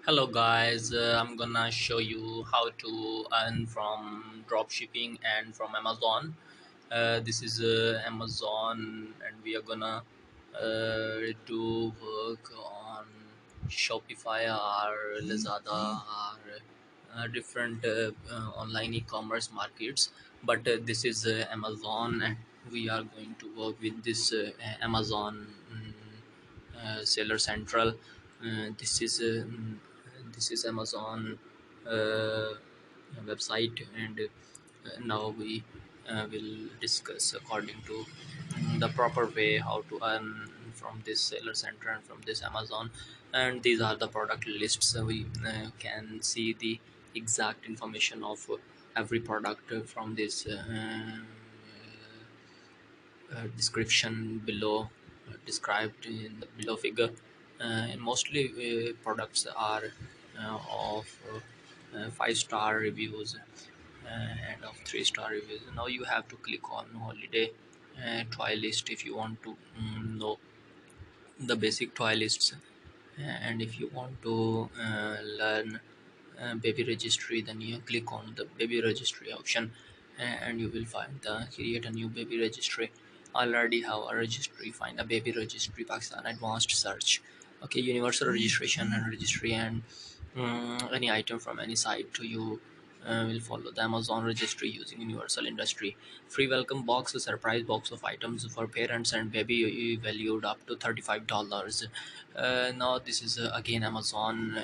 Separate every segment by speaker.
Speaker 1: Hello guys, I'm gonna show you how to earn from dropshipping and from Amazon. This is Amazon, and we are gonna do work on Shopify or Lazada or different online e-commerce markets. But this is Amazon, and we are going to work with this Amazon Seller Central. This is Amazon uh, website, and now we will discuss according to the proper way how to earn from this Seller Center and from this Amazon. And these are the product lists. We can see the exact information of every product from this description below, described in the below figure. Mostly products are of 5-star reviews and of 3-star reviews. Now you have to click on holiday toy list if you want to know the basic toy lists. And if you want to learn baby registry, then you click on the baby registry option, and you will find the create a new baby registry. Already have a registry, find a baby registry Pakistan advanced search. Okay, universal registration and registry, and any item from any site to you will follow the Amazon registry using universal industry. Free welcome box, a surprise box of items for parents and baby valued up to $35. Now this is again Amazon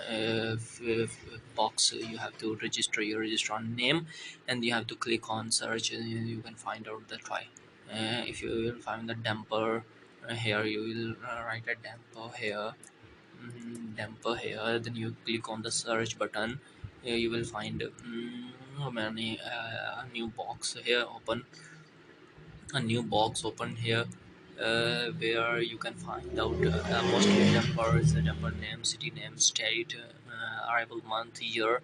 Speaker 1: box. You have to register your restaurant name, and you have to click on search, and you can find out the try. If you will find the damper here, you will write a damper here. Damper here, then you click on the search button. Here you will find many new box here open, a new box open here, where you can find out mostly numbers, number name, city name, state, arrival month, year.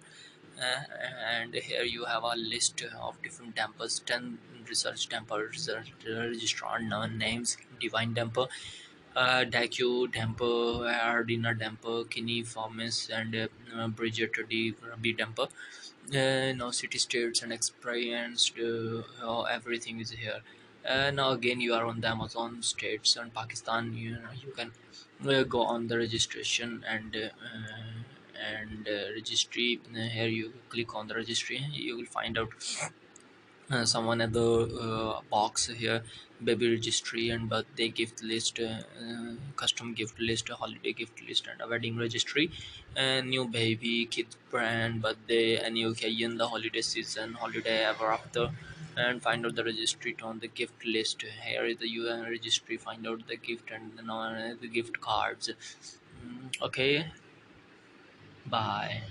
Speaker 1: And here you have a list of different dampers, 10 research dampers, restaurant names: divine damper, Dacu damper, Ardina damper, Kinney Farmis, and Bridget D. Rabi damper. Now city states and experienced, everything is here. Now again you are on the Amazon states and Pakistan. You can go on the registration and registry. Here you click on the registry, you will find out someone at the box here: baby registry and birthday gift list, custom gift list, a holiday gift list, and a wedding registry. New baby, kids brand, birthday, a new occasion, the holiday season, holiday ever after. And find out the registry on the gift list. Here is the UN registry, find out the gift and the gift cards. Okay, bye.